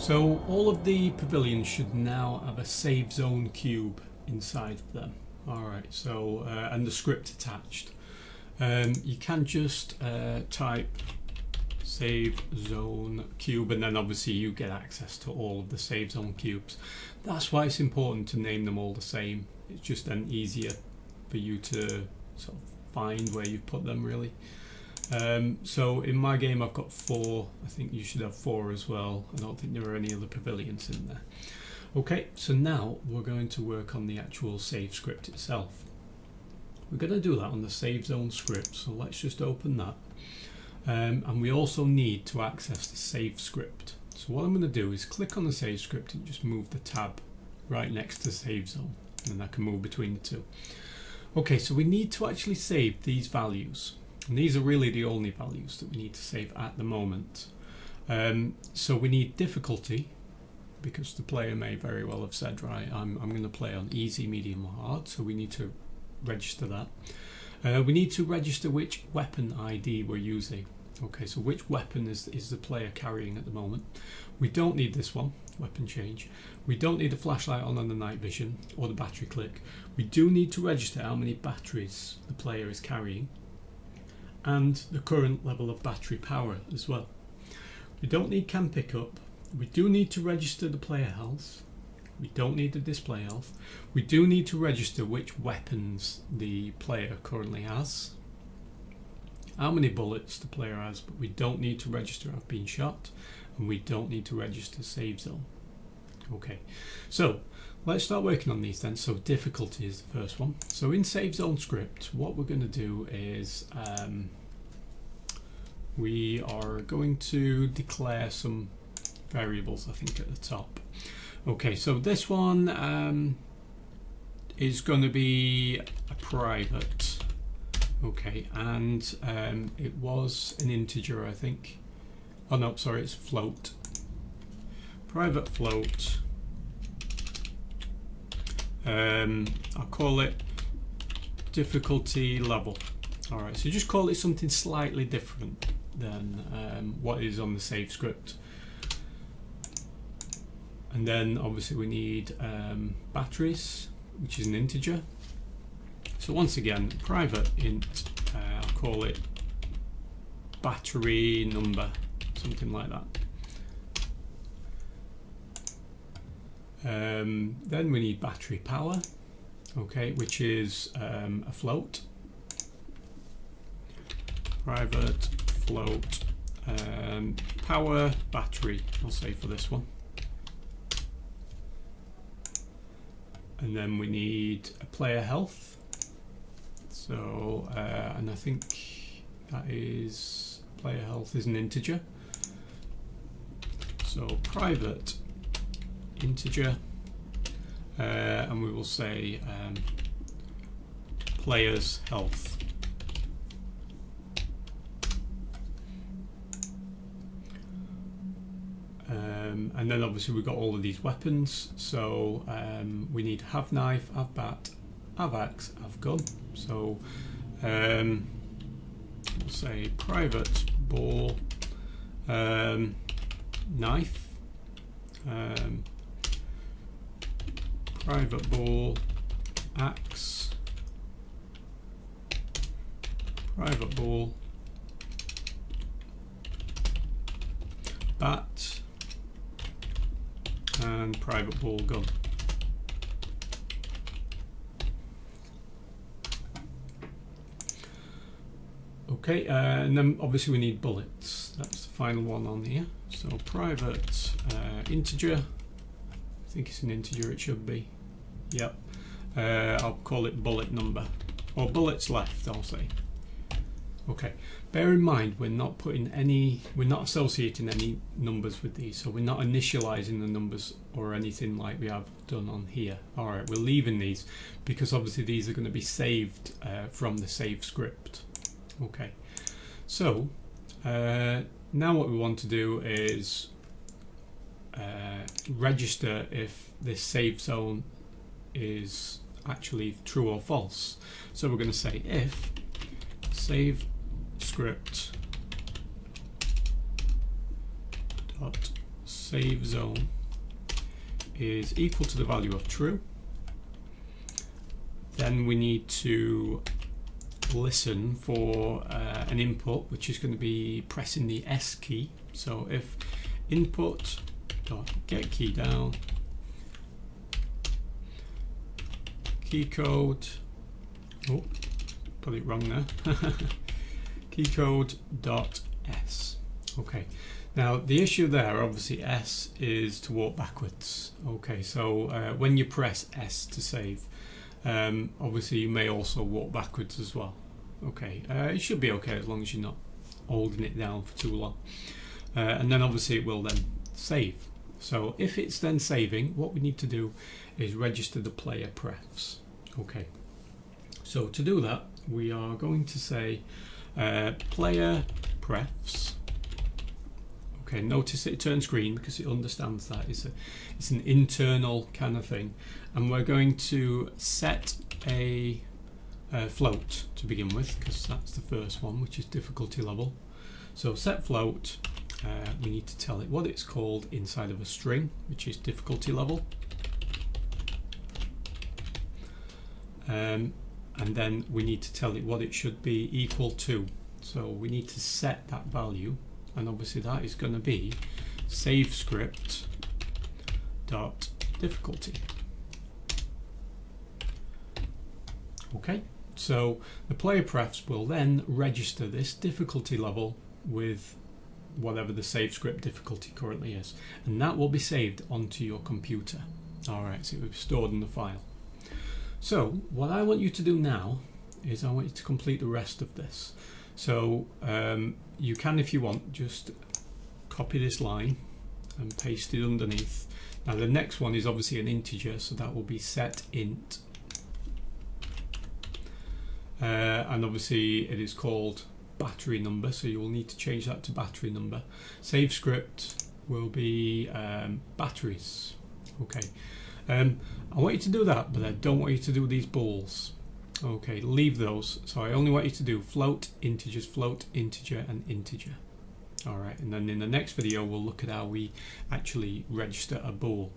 So all of the pavilions should now have a save zone cube inside of them. Alright, so and the script attached. You can just type save zone cube, and then obviously you get access to all of the save zone cubes. That's why it's important to name them all the same. It's just then easier for you to sort of find where you've put them, really. So in my game I've got 4. I think you should have 4 as well. I don't think there are any other pavilions in there. Okay, so now we're going to work on the actual save script itself. We're going to do that on the save zone script, so let's just open that. And we also need to access the save script. So what I'm going to do is click on the save script and just move the tab right next to save zone, and I can move between the two. Okay, so we need to actually save these values, and these are really the only values that we need to save at the moment. So we need difficulty, because the player may very well have said, right, I'm going to play on easy, medium or hard, so we need to register that. We need to register which weapon ID we're using. Okay, so which weapon is the player carrying at the moment. We don't need this one, weapon change. We don't need the flashlight on the night vision or the battery click. We do need to register how many batteries the player is carrying and the current level of battery power as well. We don't need cam pickup. We do need to register the player health. We don't need the display health. We do need to register which weapons the player currently has, how many bullets the player has, but we don't need to register I've been shot, and we don't need to register save zone. Okay, so let's start working on these then. So difficulty is the first one. So in save zone script, what we're going to do is we are going to declare some variables, I think, at the top. Okay, so this one is going to be a private. Okay, and it was an integer, I think. Oh no, sorry, it's float. Private float. I'll call it difficulty level. Alright, so just call it something slightly different than what is on the save script. And then obviously we need batteries, which is an integer. So once again, private int, I'll call it battery number, something like that. Then we need battery power, okay, which is a float. Private float power battery, I'll say for this one. And then we need a player health. So, and I think that is, player health is an integer. So private integer, and we will say player's health. And then obviously we've got all of these weapons, so we need have knife, have bat, have axe, have gun. So we'll say private ball, knife, private ball, axe, private ball, bat, and private ball gun. Okay, and then obviously we need bullets. That's the final one on here. So private integer, I think it's an integer, it should be. Yep. I'll call it bullet number, or bullets left, I'll say. Okay, bear in mind we're not putting any, we're not associating any numbers with these, so we're not initializing the numbers or anything like we have done on here. Alright, we're leaving these because obviously these are going to be saved from the save script. Okay, so now what we want to do is register if this save zone is actually true or false. So we're going to say if save script dot save zone is equal to the value of true. Then we need to listen for an input, which is going to be pressing the S key. So if input dot get key down, key code, oh, put it wrong there, key code dot S. Okay, now the issue there, obviously S is to walk backwards. Okay, so when you press S to save, obviously you may also walk backwards as well. Okay, it should be okay as long as you're not holding it down for too long. And then obviously it will then save. So if it's then saving, what we need to do is register the player prefs. Okay, so to do that, we are going to say player prefs. Okay, notice that it turns green because it understands that it's an internal kind of thing, and we're going to set a float to begin with, because that's the first one, which is difficulty level. So set float, we need to tell it what it's called inside of a string, which is difficulty level, and then we need to tell it what it should be equal to. So we need to set that value, and obviously that is going to be save script dot difficulty. Okay, so the player prefs will then register this difficulty level with whatever the save script difficulty currently is, and that will be saved onto your computer. Alright, so it will be stored in the file. So what I want you to do now is I want you to complete the rest of this. So you can, if you want, just copy this line and paste it underneath. Now the next one is obviously an integer, so that will be set int, and obviously it is called battery number, so you will need to change that to battery number. Save script will be batteries. Okay, I want you to do that, but I don't want you to do these bools. Okay, leave those. So I only want you to do float, integers, float, integer, and integer. Alright, and then in the next video we'll look at how we actually register a bool.